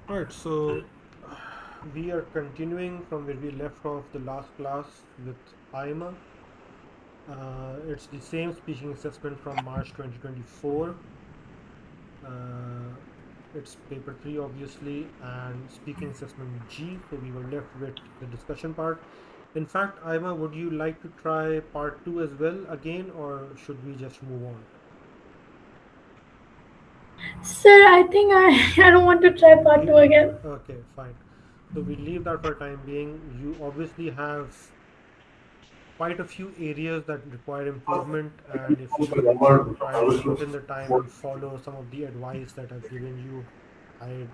Right, so we are continuing from where we left off the last class with IMA. It's the same speaking assessment from March 2024. Uh, it's paper 3 obviously, and speaking assessment G, so we were left with the discussion part. In fact, IMA, would you like to try part 2 as well again, or should we just move on? Sir, I think I don't want to try part You, two again. okay, fine. So we leave that for time being. You obviously have quite a few areas that require improvement, and if you try to put in the time and follow some of the advice that I've given you, I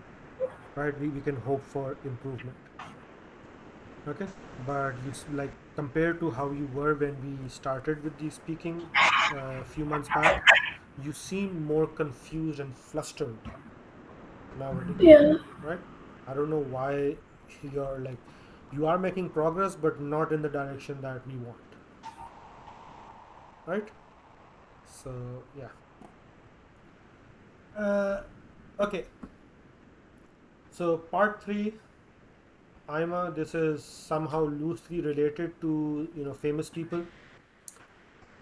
right we can hope for improvement. Okay, but like compared to how you were when we started with the speaking a few months back, you seem more confused and flustered nowadays, Yeah. right? I don't know why. You're like, you are making progress but not in the direction that we want, right? So yeah. Okay, so part three, Ima, this is somehow loosely related to famous people.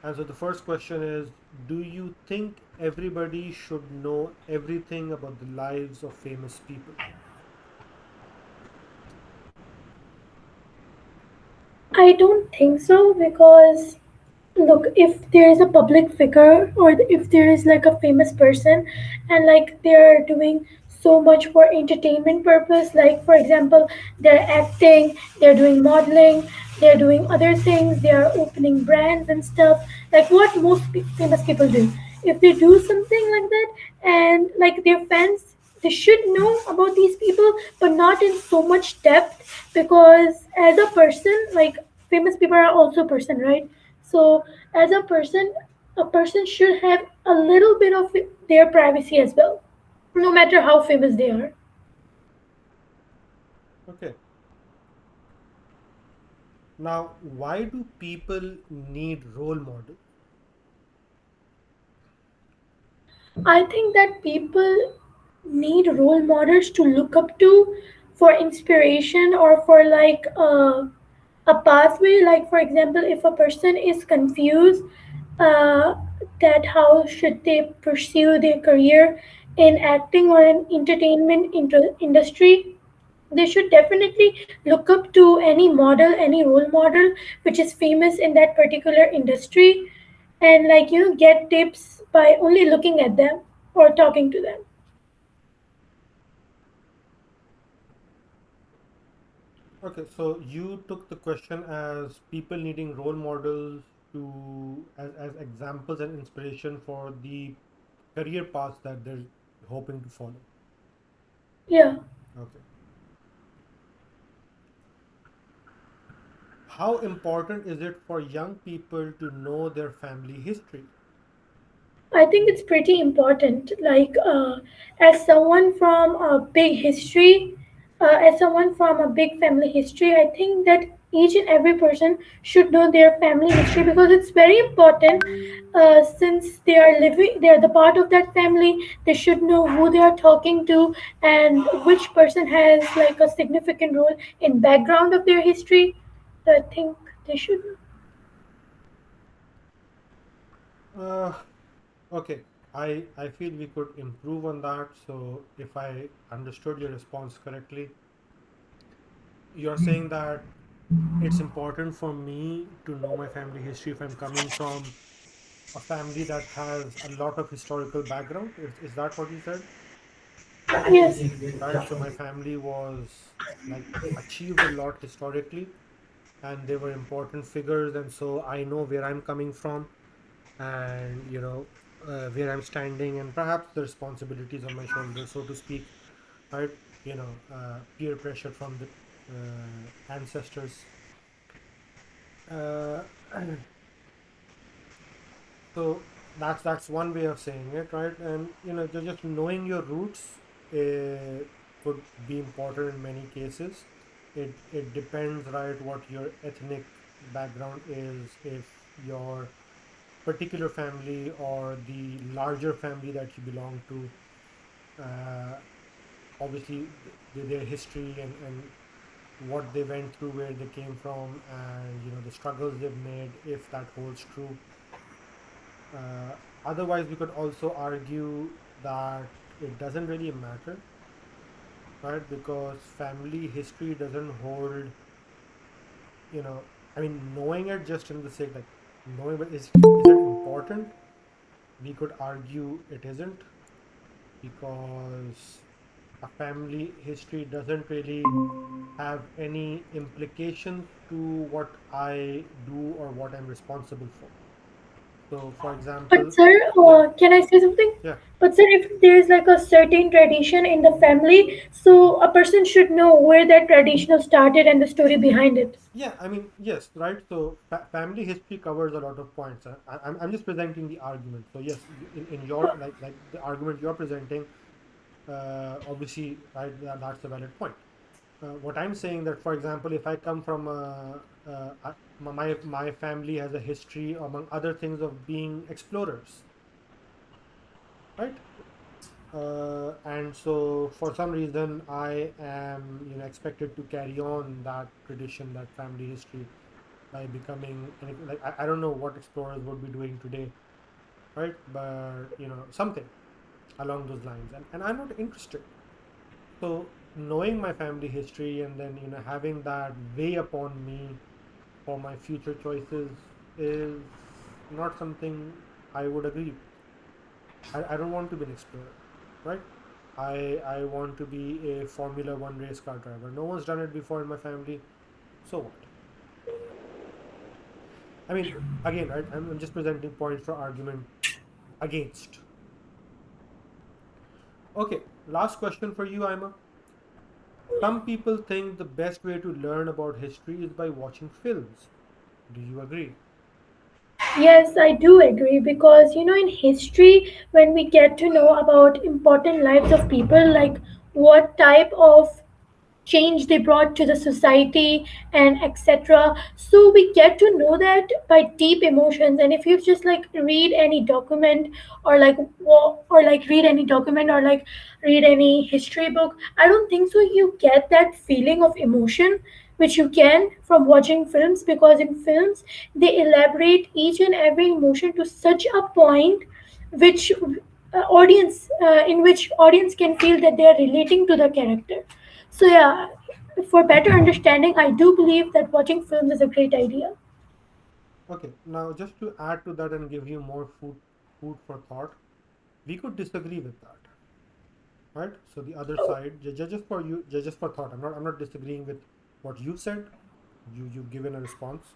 And so the first question is, do you think everybody should know everything about the lives of famous people? I don't think so because look, if there is a public figure or if there is like a famous person and like they're doing so much for entertainment purpose, like for example, they're acting, they're doing modeling, they're doing other things, they are opening brands and stuff, like what most famous people do. If they do something like that and like their fans, they should know about these people but not in so much depth because as a person, like famous people are also a person, right? So as a person should have a little bit of their privacy as well, no matter how famous they are. Okay, now why do people need role model? I think that people need role models to look up to for inspiration or for like a pathway. Like for example, if a person is confused uh, that how should they pursue their career in acting or in entertainment industry, they should definitely look up to any model, any role model which is famous in that particular industry, and like get tips by only looking at them or talking to them. Okay, so you took the question as people needing role models to as examples and inspiration for the career paths that they're hoping to follow. Yeah. Okay. How important is it for young people to know their family history? I think it's pretty important. Like, as someone from a big history, as someone from a big family history, I think that each and every person should know their family history because it's very important. Since they are living, they are the part of that family. They should know who they are talking to and which person has like a significant role in background of their history. So I think they should. Uh, okay, I feel we could improve on that. So if I understood your response correctly, you're saying that it's important for me to know my family history if I'm coming from a family that has a lot of historical background. Is that what you said? Yes. Right. So my family was like achieved a lot historically, and they were important figures, and so I know where I'm coming from, and where I'm standing, and perhaps the responsibilities on my shoulders, so to speak. Right. Peer pressure from the ancestors. Uh, so that's one way of saying it, right? And just knowing your roots could be important in many cases. It depends, right, what your ethnic background is, if your particular family or the larger family that you belong to uh, obviously their history and what they went through, where they came from, and the struggles they've made, if that holds true. Uh, Otherwise, we could also argue that it doesn't really matter, right? Because family history doesn't hold, you know, I mean, knowing it just in the sake, like, knowing, but is it important? We could argue it isn't, because a family history doesn't really have any implications to what I do or what I'm responsible for. So, for But example, sir, yeah, can I say something? yeah, But sir, if there is like a certain tradition in the family, so a person should know where that tradition started and the story behind it. yeah. I mean, yes, right. So, family history covers a lot of points. I'm just presenting the argument. So, yes, in your, like the argument you're presenting, obviously, right, that's a valid point. What I'm saying, that, for example, if I come from my family has a history, among other things, of being explorers, right? And so, for some reason, I am, expected to carry on that tradition, that family history, by becoming like, I don't know what explorers would be doing today, right? But something along those lines, and I'm not interested. So, knowing my family history, and then having that weigh upon me for my future choices, is not something I would agree with. I don't want to be an explorer, right? I want to be a Formula One race car driver. No one's done it before in my family, so what? I mean, again, right? I'm just presenting points for argument against. Okay, last question for you, Ima. Some people think the best way to learn about history is by watching films. Do you agree? Yes, I do agree because in history, when we get to know about important lives of people, like what type of change they brought to the society and etc, so we get to know that by deep emotions. And if you just like read any document, or like or like read any document, or like read any history book, I don't think so you get that feeling of emotion which you can from watching films, because in films they elaborate each and every emotion to such a point which in which audience can feel that they are relating to the character. So yeah, for better understanding, I do believe that watching films is a great idea. Okay, now just to add to that and give you more food for thought, we could disagree with that, right? So the other side, just for you, just for thought. I'm not disagreeing with what you said. You've given a response.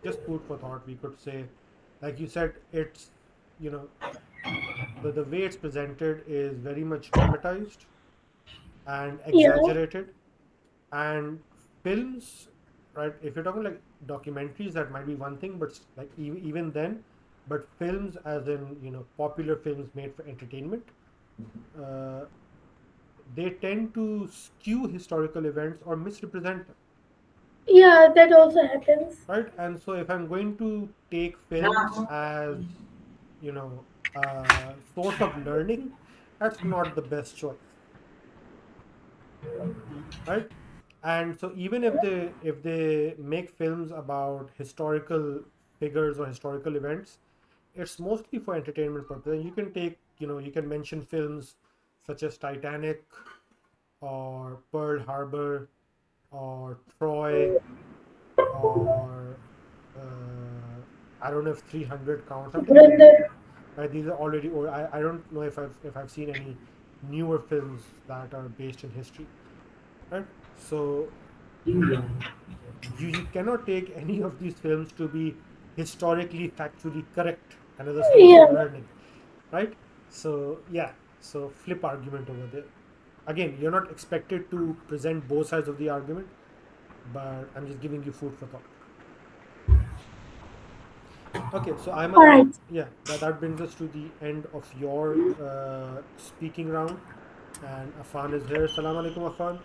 Just food for thought. We could say, like you said, it's you know the way it's presented is very much dramatized and Yeah, exaggerated. And films, right? If you're talking like documentaries, that might be one thing, but like even then, but films, as in popular films made for entertainment, uh, they tend to skew historical events or misrepresent them, yeah, that also happens. right? And so, if I'm going to take films as a source of learning, that's not the best choice, right? And so, even if they make films about historical figures or historical events, it's mostly for entertainment purpose. And you can mention films such as Titanic, or Pearl Harbor, or Troy, or I don't know if 300 counts. I'm taking the Dhurandhar. right. These are already old. I don't know if I've seen any newer films that are based in history, right? So you cannot take any of these films to be historically factually correct and as a source of Yeah, learning, right? So, yeah, so flip argument over there. Again, you're not expected to present both sides of the argument, but I'm just giving you food for thought. Okay, so I'm all that right. yeah, that brings us to the end of your speaking round, and Afan is here. Assalamu alaikum, Afan.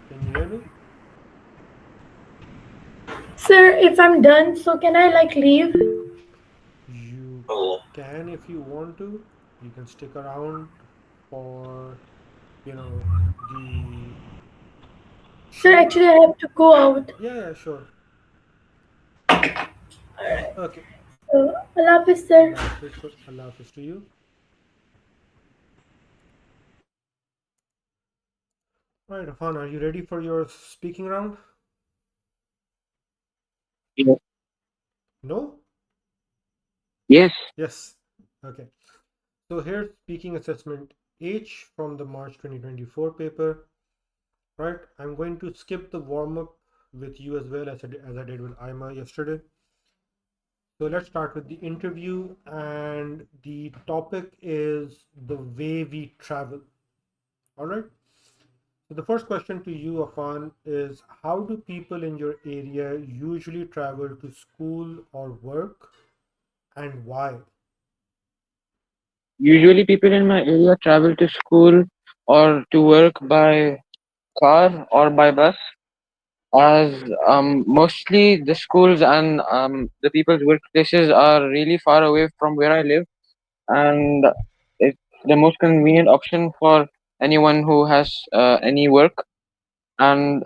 Can you hear me? Sir, if I'm done, so can I like leave? can, if you want to, you can stick around for, you know, the Sir, show. actually, I have to go out. Yeah, yeah, sure. Okay. So, Allah Hafiz, sir. Allah Hafiz. Allah Hafiz to you. All right, Afan, are you ready for your speaking round? Yes. No? Yes. Yes. Okay. So here's speaking assessment H from the March 2024 paper. Right. I'm going to skip the warm up with you as well as I did with Ima yesterday. So let's start with the interview, and the topic is the way we travel. All right. So the first question to you, Afan, is how do people in your area usually travel to school or work, and why? Usually, people in my area travel to school or to work by car or by bus, as mostly the schools and the people's workplaces are really far away from where I live, and it's the most convenient option for anyone who has any work, and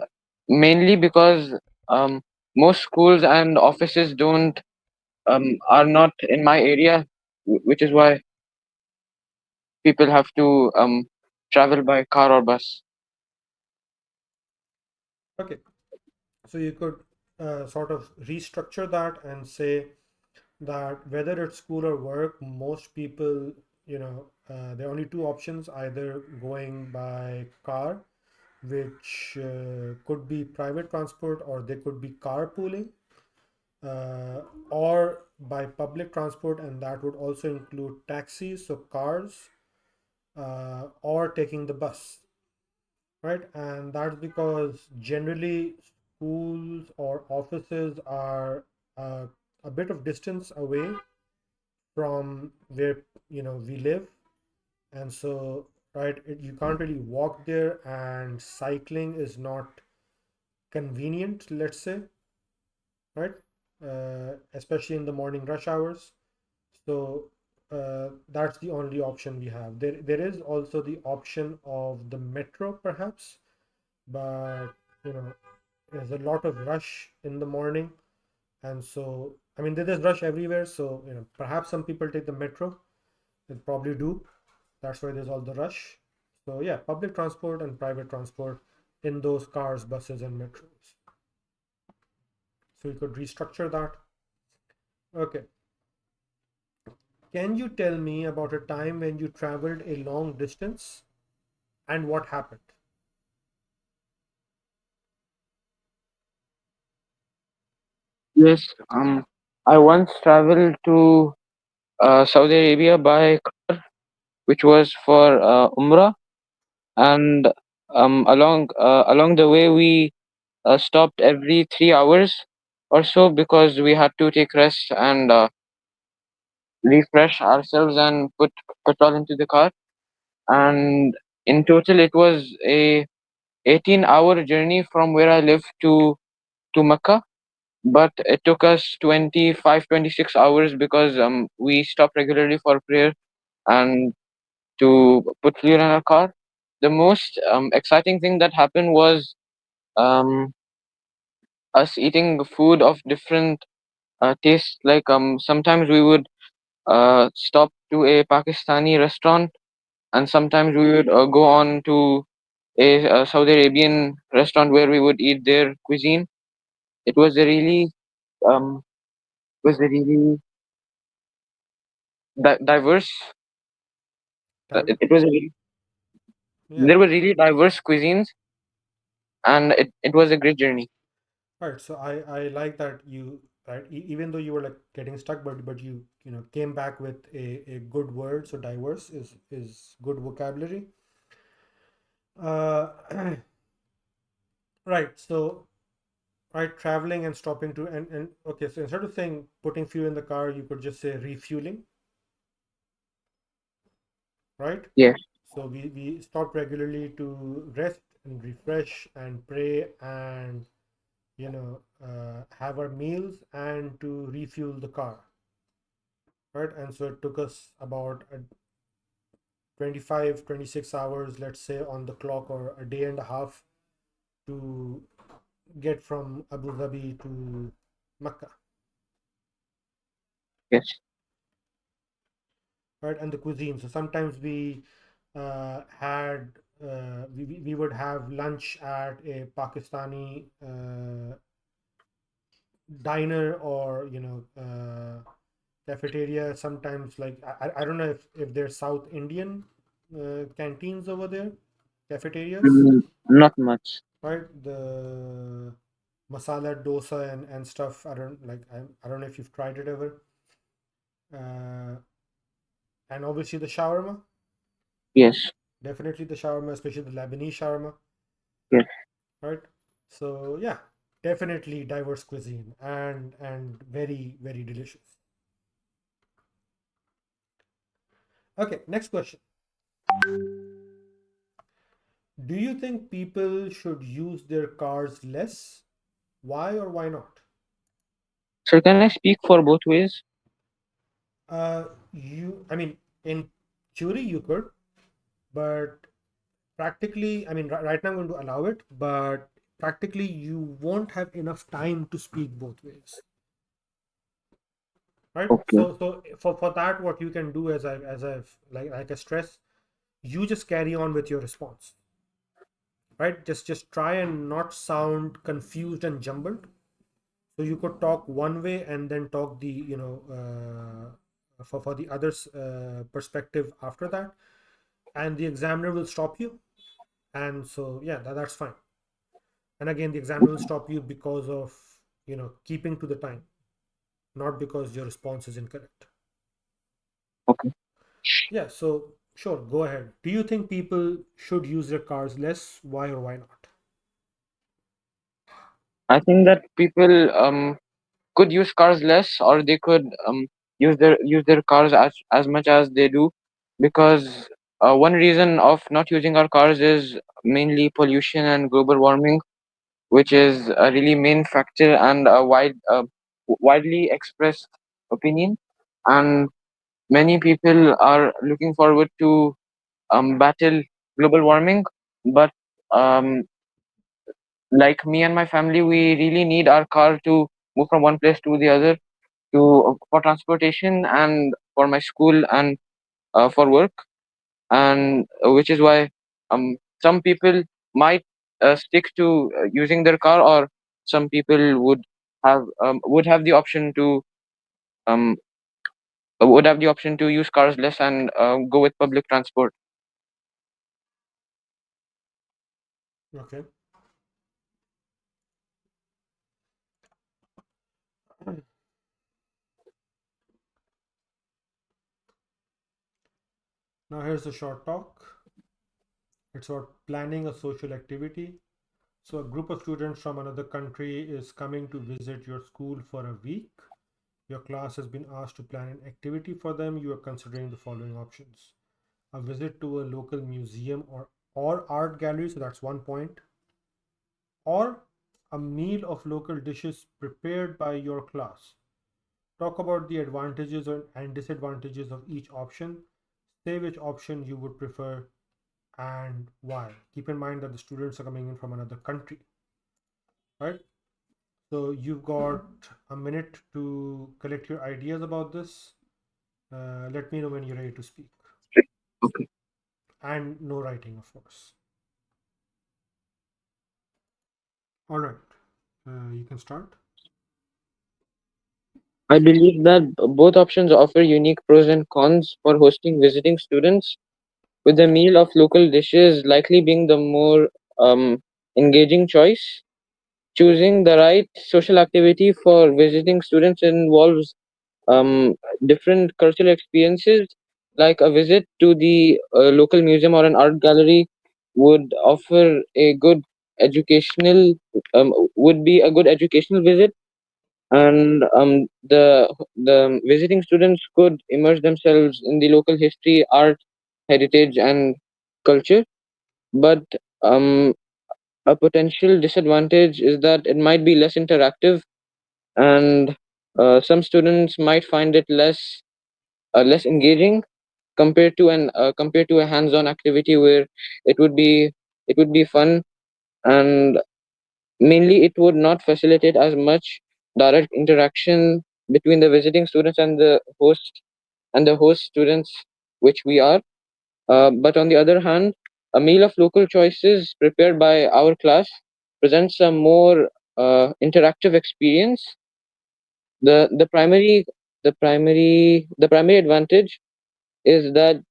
mainly because um, most schools and offices don't are not in my area, which is why people have to travel by car or bus. Okay. So you could sort of restructure that and say that whether it's school or work, most people, there are only two options, either going by car, which could be private transport, or they could be carpooling, or by public transport, and that would also include taxis, so cars, or taking the bus, right? And that's because generally schools or offices are uh, a bit of distance away from where we live, and so right, you can't really walk there, and cycling is not convenient, let's say, right? Especially in the morning rush hours. So that's the only option we have. There is also the option of the metro, perhaps, but you know there's a lot of rush in the morning, and so I mean there's rush everywhere. So perhaps some people take the metro. They probably do. That's why there's all the rush. So yeah, public transport and private transport in those cars, buses, and metros. So you could restructure that. Okay. Can you tell me about a time when you traveled a long distance and what happened? Yes, I once traveled to Saudi Arabia by which was for Umrah, and along the way we stopped every 3 hours or so because we had to take rest and refresh ourselves and put petrol into the car. And in total, it was a 18-hour journey from where I live to Mecca, but it took us 25-26 hours because we stopped regularly for prayer and to put fuel in our car. The most exciting thing that happened was um, us eating food of different tastes. Like sometimes we would stop to a Pakistani restaurant, and sometimes we would go on to a Saudi Arabian restaurant where we would eat their cuisine. It was a really um, was a really diverse. Diver- It was a really, yeah. there were really diverse cuisines, and it was a great journey. All right. So I like that you, right, even though you were like getting stuck, but you came back with a good word. So diverse is good vocabulary. Uh, right. So right, traveling and stopping to, and okay. So instead of saying putting fuel in the car, you could just say refueling, right? Yes. So we stop regularly to rest and refresh and pray and have our meals and to refuel the car, right? And so it took us about 25, 26 hours, let's say, on the clock, or a day and a half to get from Abu Dhabi to Mecca, Yes. right? And the cuisine. So sometimes we would have lunch at a Pakistani diner, or cafeteria. Sometimes, like, I don't know if there's South Indian canteens over there, cafeterias, Not much. right? The masala dosa and stuff. I don't know if you've tried it ever. Uh, and obviously the shawarma, Yes. definitely the shawarma, especially the Lebanese shawarma, Yes. right? So yeah, definitely diverse cuisine, and very, very delicious. Okay, next question. Do you think people should use their cars less? Why or why not? So can I speak for both ways? I mean, in theory you could, but practically, I mean, right now I'm going to allow it, but practically you won't have enough time to speak both ways, right? Okay. So for that, what you can do, as I've like I stress, you just carry on with your response, right? Just try and not sound confused and jumbled. So you could talk one way and then talk the for the other's perspective after that, and the examiner will stop you. And so yeah, that's fine. And again, the examiner will stop you because of keeping to the time, not because your response is incorrect. Okay. Yeah, so sure, go ahead. Do you think people should use their cars less? Why or why not? I think that people could use cars less, or they could use their cars as much as they do, because one reason of not using our cars is mainly pollution and global warming, which is a really main factor and a widely expressed opinion. And many people are looking forward to battle global warming, but um, like me and my family, we really need our car to move from one place to the other, to for transportation and for my school and for work. And which is why some people might stick to using their car, or some people would have the option to um, use cars less and go with public transport. Okay. Now here's a short talk. It's about planning a social activity. So a group of students from another country is coming to visit your school for a week. Your class has been asked to plan an activity for them. You are considering the following options: a visit to a local museum or art gallery, so that's one point, or a meal of local dishes prepared by your class. Talk about the advantages and disadvantages of each option. Say which option you would prefer and why. Keep in mind that the students are coming in from another country, right? So you've got a minute to collect your ideas about this. Let me know when you're ready to speak. Okay. And no writing, of course. All right. You can start. I believe that both options offer unique pros and cons for hosting visiting students, with the meal of local dishes likely being the more engaging choice. Choosing the right social activity for visiting students involves um, different cultural experiences, like a visit to the local museum or an art gallery would offer a good educational would be a good educational visit, and the visiting students could immerse themselves in the local history, art, heritage, and culture. But um, a potential disadvantage is that it might be less interactive, and some students might find it less less engaging compared to a hands-on activity where it would be it would be fun, and mainly it would not facilitate as much direct interaction between the visiting students and the host students, which we are. But on the other hand, a meal of local choices prepared by our class presents a more interactive experience. The primary advantage is that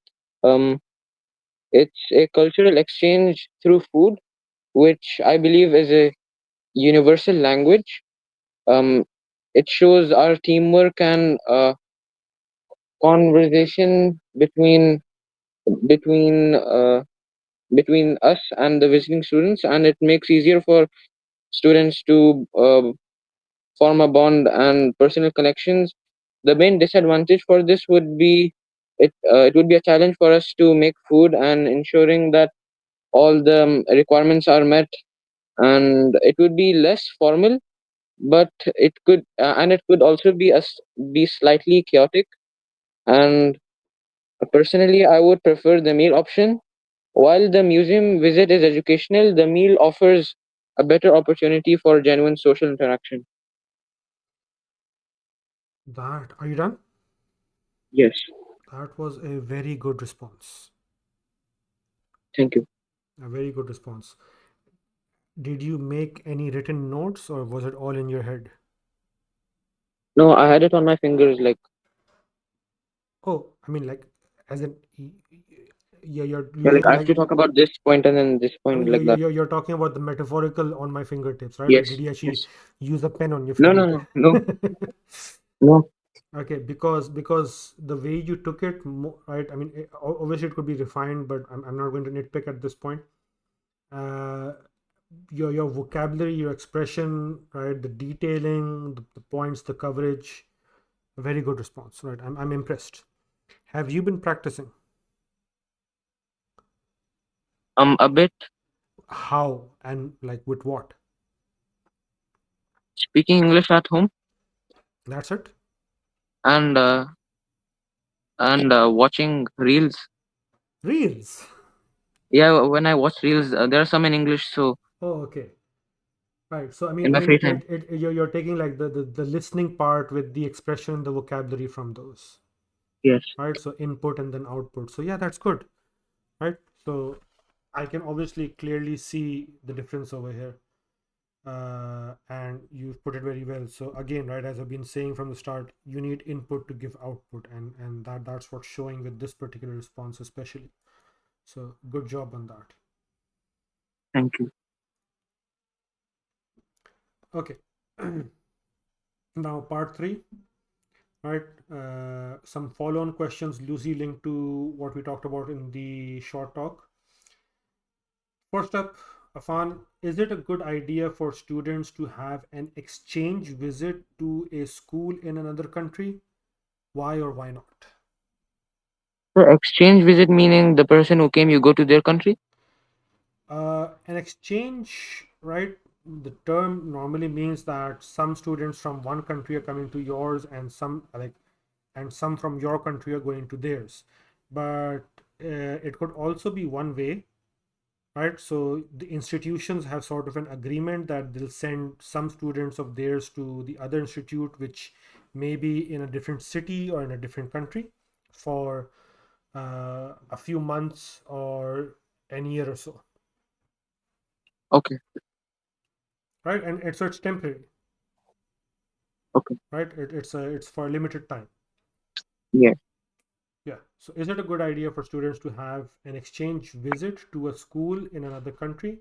um, it's a cultural exchange through food, which I believe is a universal language. Um, it shows our teamwork and conversation between uh, between us and the visiting students, and it makes easier for students to form a bond and personal connections. The main disadvantage for this would be it would be a challenge for us to make food and ensuring that all the requirements are met, and it would be less formal, but it could also be slightly chaotic. And personally, I would prefer the meal option. While the museum visit is educational, the meal offers a better opportunity for genuine social interaction. That, are you done? Yes, That was a very good response. thank you. A very good response. Did you make any written notes or was it all in your head? No, I had it on my fingers, like Oh, I mean, like, as in, yeah, yeah, like I have to like, talk about this point and then this I point, mean, like that. you're talking about the metaphorical on my fingertips, right? Like, Yes, did you actually yes. use a pen on your No, no, fingertip? no, no, no. Okay, because the way you took it, right? I mean, obviously it could be refined, but I'm not going to nitpick at this point. Uh, your vocabulary, your expression, right? The detailing, the points, the coverage. Very good response, right? I'm impressed. Have you been practicing? A bit How and like with what? speaking English at home That's it. and watching reels. Reels. Yeah, when I watch reels, there are some in English, so Oh, okay. Right. So in I my mean, free time. you're taking like the listening part with the expression, the vocabulary from those, Yes, right? So input and then output. So yeah, that's good, right? So I can obviously clearly see the difference over here, and you've put it very well. So again, right, as I've been saying from the start, you need input to give output, and that's what's showing with this particular response, especially. So good job on that. thank you. Okay. Now part three, right? Some follow-on questions loosely linked to what we talked about in the short talk. First up, Afan, is it a good idea for students to have an exchange visit to a school in another country? Why or why not? So exchange visit meaning the person who came, you go to their country. An exchange, right? The term normally means that some students from one country are coming to yours, and some from your country are going to theirs. But it could also be one way, right? So the institutions have sort of an agreement that they'll send some students of theirs to the other institute, which may be in a different city or in a different country for a few months or any year or so, Okay, right? And it's temporary, okay. right? It's for a limited time. Yeah. Yeah. So is it a good idea for students to have an exchange visit to a school in another country?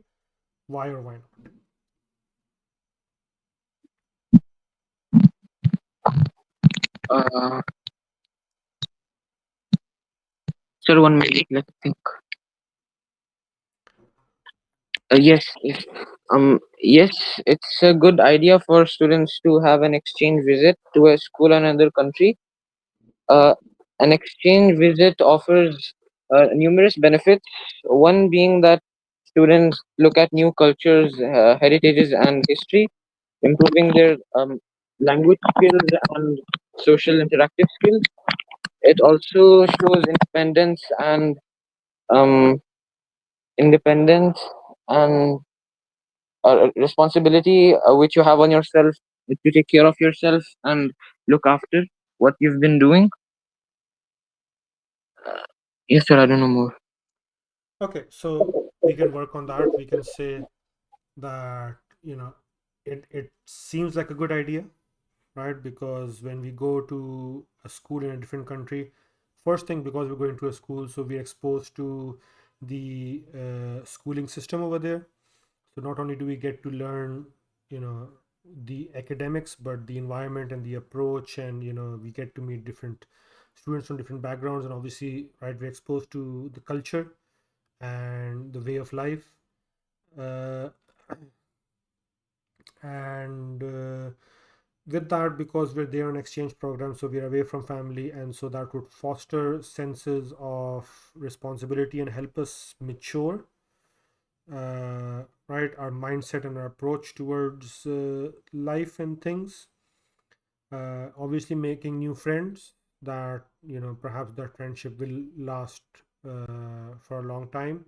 Why or why not? Uh, sir, 1 minute. Let me think. Yes, it's a good idea for students to have an exchange visit to a school in another country. Uh, an exchange visit offers numerous benefits. One being that students look at new cultures, heritages, and history, improving their language skills and social interactive skills. it also shows um independence and responsibility which you have on yourself to take care of yourself and look after what you've been doing. Yes, sir. I don't know more. Okay, so we can work on that. We can say that, it seems like a good idea, right? Because when we go to a school in a different country, first thing, because we're going to a school, so we're exposed to the schooling system over there. So not only do we get to learn, you know, the academics, but the environment and the approach, and we get to meet different students from different backgrounds, and obviously, right, we're exposed to the culture and the way of life. Uh, and with that, because we're there on exchange program, so we're away from family, and so that would foster senses of responsibility and help us mature, right, our mindset and our approach towards life and things. Obviously making new friends that, perhaps that friendship will last for a long time,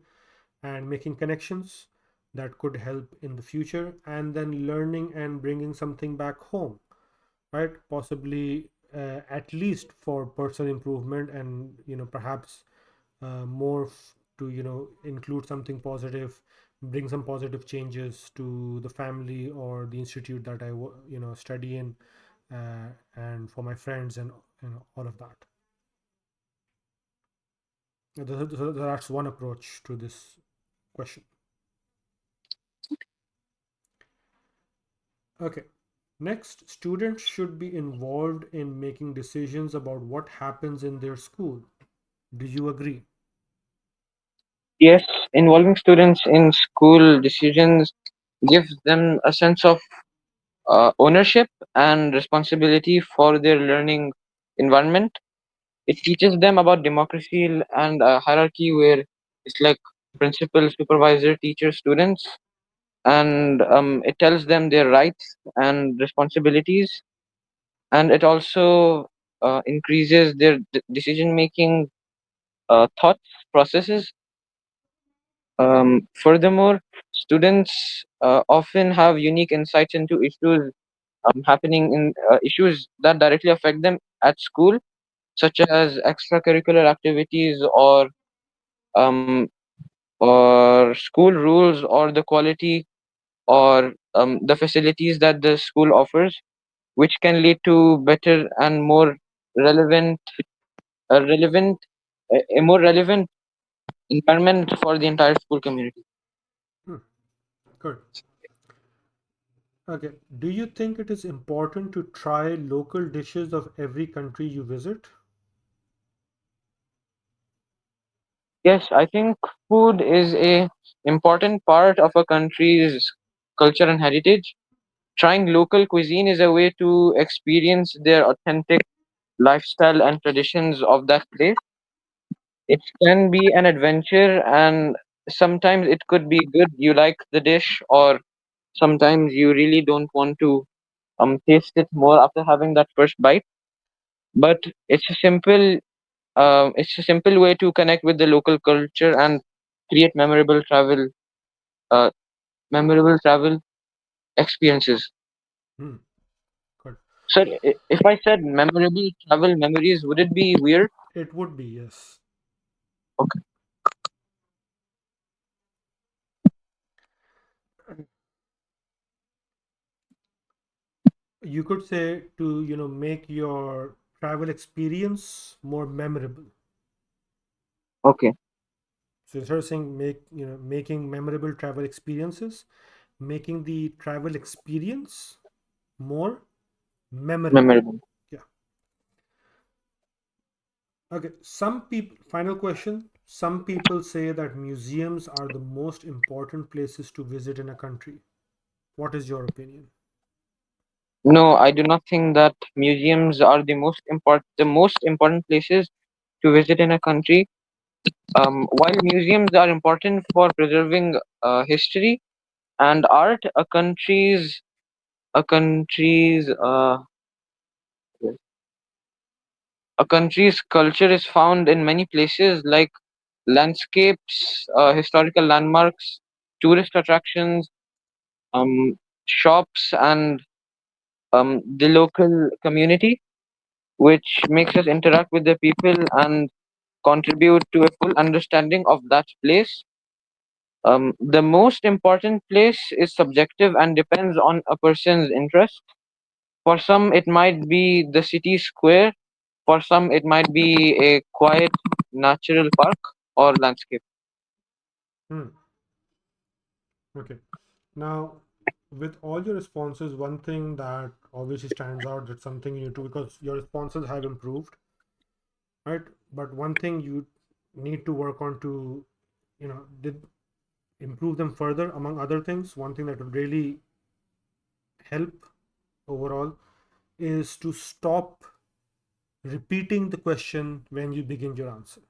and making connections that could help in the future, and then learning and bringing something back home, right? Possibly, at least for personal improvement, and perhaps more to include something positive, bring some positive changes to the family or the institute that study in, and for my friends, and all of that. So that's one approach to this question. Okay. Next, students should be involved in making decisions about what happens in their school. Do you agree? Yes, involving students in school decisions gives them a sense of ownership and responsibility for their learning environment. It teaches them about democracy and hierarchy, where it's like principal, supervisor, teacher, students, and it tells them their rights and responsibilities, and it also increases their decision making thoughts processes. Furthermore, students often have unique insights into issues that directly affect them at school, such as extracurricular activities um, or school rules or the quality or the facilities that the school offers, which can lead to better and more relevant, relevant, a more relevant environment for the entire school community. Hmm, good. Okay. Do you think it is important to try local dishes of every country you visit? Yes, I think food is a important part of a country's culture and heritage. Trying local cuisine is a way to experience their authentic lifestyle and traditions of that place. It can be an adventure, and sometimes it could be good. You like the dish, or sometimes you really don't want to taste it more after having that first bite. But it's a simple way to connect with the local culture and create uh, memorable travel experiences. Hmm, good. So, if I said memorable travel memories, would it be weird? It would be, yes. Okay. You could say to, make your travel experience more memorable. Okay. So instead of saying making memorable travel experiences, making the travel experience more memorable. Memorable. Yeah. Okay. Some people, final question. Some people say that museums are the most important places to visit in a country. What is your opinion? No, I do not think that museums are the most important places to visit in a country. While museums are important for preserving history and art, a country's A country's culture is found in many places like landscapes, historical landmarks, tourist attractions, shops, and the local community, which makes us interact with the people and contribute to a full understanding of that place. The most important place is subjective and depends on a person's interest. For some, it might be the city square. For some, it might be a quiet natural park or landscape. Hmm. Okay. Now, with all your responses, one thing that obviously stands out, that's something you need to, because your responses have improved, right? But one thing you need to work on to, did improve them further, among other things, one thing that would really help overall is to stop repeating the question when you begin your answer,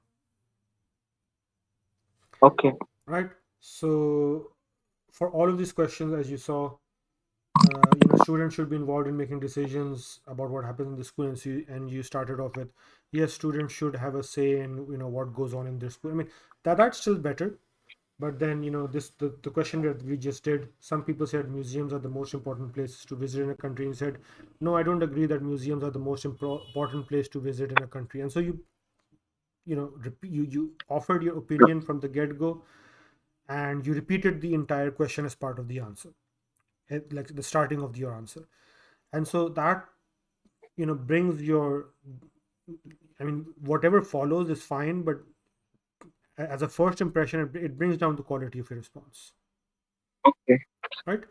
Okay, right? So for all of these questions, as you saw, students should be involved in making decisions about what happens in the school, and you started off with, yes, students should have a say in what goes on in their school. I mean, that's still better. But then, the question that we just did, some people said museums are the most important places to visit in a country, and said, no, I don't agree that museums are the most important place to visit in a country. And so you offered your opinion from the get-go, and you repeated the entire question as part of the answer, like the starting of your answer. And so that brings your, I mean, whatever follows is fine, but as a first impression, it brings down the quality of your response, okay, right?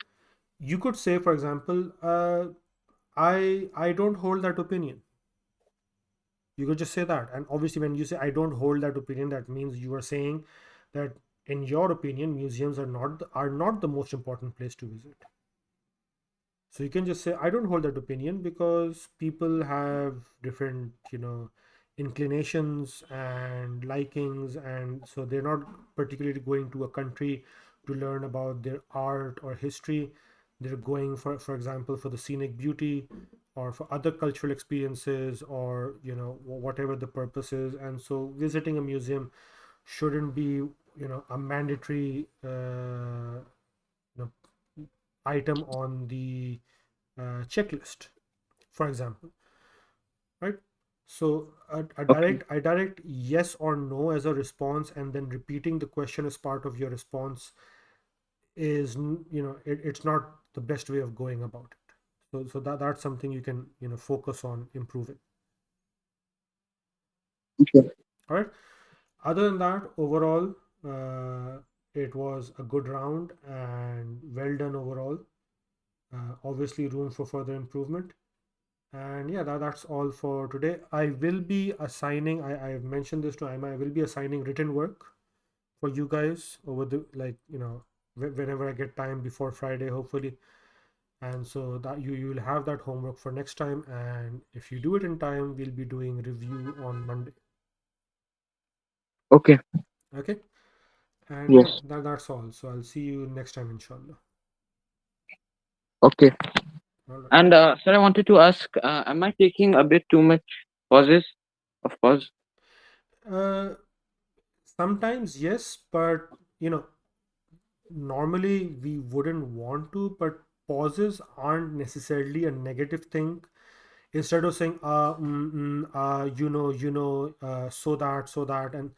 You could say, for example, I don't hold that opinion. You could just say that. And obviously, when you say I don't hold that opinion, that means you are saying that in your opinion, museums are not the most important place to visit. So you can just say, I don't hold that opinion because people have different, inclinations and likings, and so they're not particularly going to a country to learn about their art or history. They're going, for example, for the scenic beauty or for other cultural experiences, or whatever the purpose is. And so visiting a museum shouldn't be, a mandatory know, item on the checklist, for example, right? So okay, a direct yes or no as a response, and then repeating the question as part of your response is, it's not the best way of going about it. So that's something you can focus on improving. okay, All right. Other than that, overall, it was a good round and well done overall. Obviously, room for further improvement. And yeah, that's all for today. I will be assigning, I've mentioned this to Ima, I will be assigning written work for you guys over the, like, whenever I get time before Friday, hopefully. And so that you'll have that homework for next time. And if you do it in time, we'll be doing review on Monday. okay. Okay. And yeah, Yes, that's all. So I'll see you next time, inshallah. okay. All right. And sir, I wanted to ask, am I taking a bit too much pauses? Of course. Uh, Sometimes yes, but normally we wouldn't want to, but pauses aren't necessarily a negative thing. Instead of saying so that, and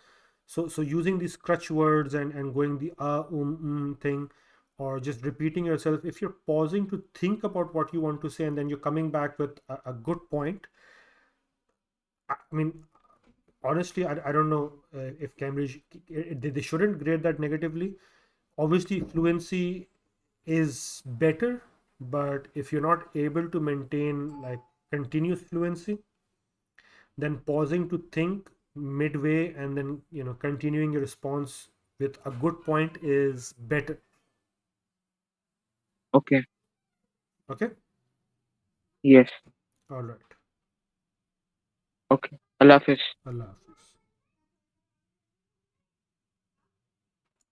so using these crutch words and going the thing, or just repeating yourself, if you're pausing to think about what you want to say and then you're coming back with a good point. I mean, honestly, I don't know if Cambridge, they shouldn't grade that negatively. Obviously, fluency is better, but if you're not able to maintain like continuous fluency, then pausing to think midway and then continuing your response with a good point is better. Okay. Okay. Yes. All right. Okay. Allah Hafiz. Allah Hafiz.